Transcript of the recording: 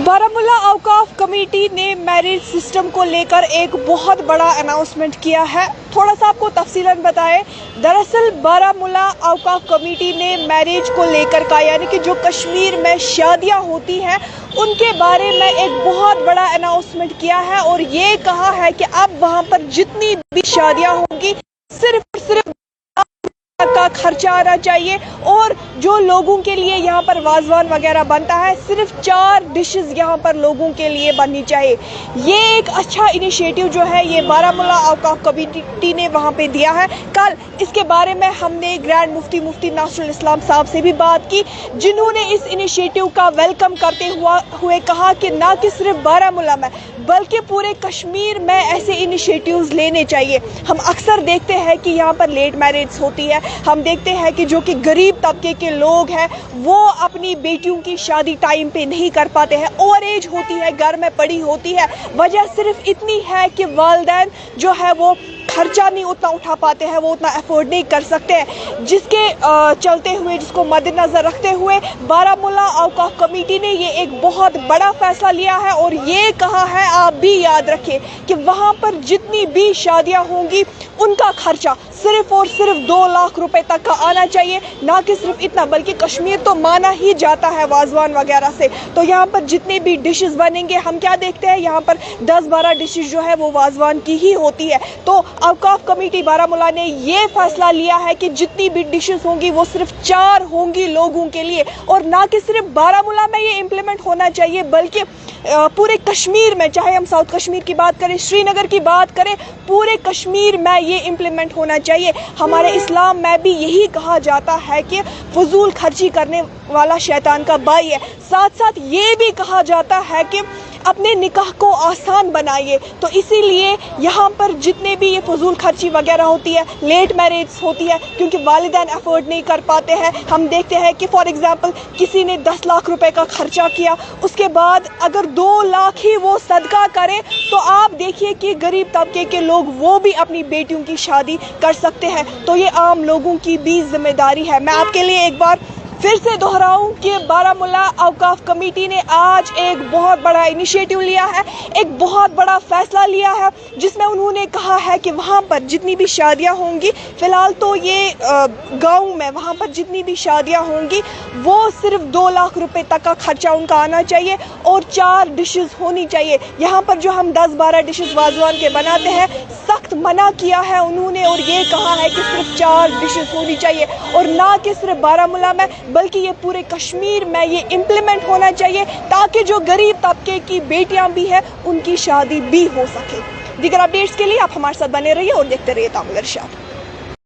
Baramulla औकाफ committee ने marriage system को लेकर एक बहुत बड़ा अनाउंसमेंट किया है। थोड़ा सा आपको तफसीलन बताएं। दरअसल बारामूला औकाफ कमेटी ने मैरिज को लेकर का यानी कि जो कश्मीर में शादियां होती हैं उनके बारे में एक बहुत बड़ा अनाउंसमेंट किया है और ये कहा है कि अब वहां पर जितनी भी शादियां होंगी सिर्फ और सिर्फ का खर्चा आना चाहिए और जो लोगों के लिए यहाँ पर वाजवान वगैरह बनता है सिर्फ 4 डिशेस यहाँ पर लोगों के लिए बननी चाहिए। ये एक अच्छा इनिशिएटिव जो है ये बारामूला औकाफ कमेटी ने वहाँ पे दिया है। कल इसके बारे में हमने ग्रैंड मुफ्ती नासरुल इस्लाम साहब से भी बात की, जिन्होंने इस इनिशिएटिव का वेलकम करते हुए कहा कि ना कि सिर्फ बारामूला में बल्कि पूरे कश्मीर में ऐसे इनिशिएटिव्स लेने चाहिए। हम अक्सर देखते हैं कि यहाँ पर लेट मैरिज होती है, हम देखते हैं कि जो कि गरीब तबके के लोग हैं वो अपनी बेटियों की शादी टाइम पे नहीं कर पाते हैं, ओवर एज होती है, घर में पड़ी होती है। वजह सिर्फ इतनी है कि वालिदैन जो है वो खर्चा नहीं उतना उठा पाते हैं, वो उतना अफोर्ड नहीं कर सकते हैं, जिसके चलते हुए जिसको मद्देनजर रखते हुए बारामूला औकाफ कमेटी ने ये एक बहुत बड़ा फैसला लिया है और ये कहा है आप भी याद रखें कि वहाँ पर जितनी भी शादियाँ होंगी उनका खर्चा सिर्फ और सिर्फ 2 लाख रुपए तक का आना चाहिए, ना कि सिर्फ इतना, बल्कि कश्मीर तो माना ही जाता है वाजवान वगैरह से। तो यहाँ पर जितने भी डिशेस बनेंगे हम क्या देखते हैं यहाँ पर 10-12 डिशेस जो है वो वाजवान की ही होती है। तो औकाफ कमेटी बारामूला ने ये फैसला लिया है कि जितनी भी डिशेस होंगी वो सिर्फ 4 होंगी लोगों के लिए और ना कि सिर्फ बारामूला में ये इम्प्लीमेंट होना चाहिए बल्कि पूरे कश्मीर में, चाहे हम साउथ कश्मीर की बात करें, श्रीनगर की बात करें, पूरे कश्मीर में ये इम्प्लीमेंट होना चाहिए। हमारे इस्लाम में भी यही कहा जाता है कि फजूल खर्ची करने वाला शैतान का भाई है। साथ साथ ये भी कहा जाता है कि अपने निकाह को आसान बनाइए। तो इसीलिए यहाँ पर जितने भी ये फजूल खर्ची वगैरह होती है, लेट मैरिज होती है, क्योंकि वालिदैन अफोर्ड नहीं कर पाते हैं। हम देखते हैं कि फॉर एग्जांपल किसी ने 10 लाख रुपए का खर्चा किया, उसके बाद अगर 2 लाख ही वो सदका करे तो आप देखिए कि गरीब तबके के लोग वो भी अपनी बेटियों की शादी कर सकते हैं। तो ये आम लोगों की भी जिम्मेदारी है। मैं आपके लिए एक बार फिर से दोहराऊं कि बारामूला औकाफ कमेटी ने आज एक बहुत बड़ा इनिशिएटिव लिया है, एक बहुत बड़ा फैसला लिया है, जिसमें उन्होंने कहा है कि वहाँ पर जितनी भी शादियाँ होंगी, फिलहाल तो ये गांव में वहाँ पर जितनी भी शादियाँ होंगी वो सिर्फ 2 लाख रुपए तक का खर्चा उनका आना चाहिए और 4 डिशेस होनी चाहिए। यहाँ पर जो हम 10-12 डिशेस वाजवान के बनाते हैं सख्त मना किया है उन्होंने और ये कहा है कि सिर्फ 4 डिशेस होनी चाहिए और ना कि सिर्फ बारामूला में बल्कि ये पूरे कश्मीर में ये इम्प्लीमेंट होना चाहिए, ताकि जो गरीब तबके की बेटियां भी हैं उनकी शादी भी हो सके। दीगर अपडेट्स के लिए आप हमारे साथ बने रहिए और देखते रहिए तामुल इरशाद।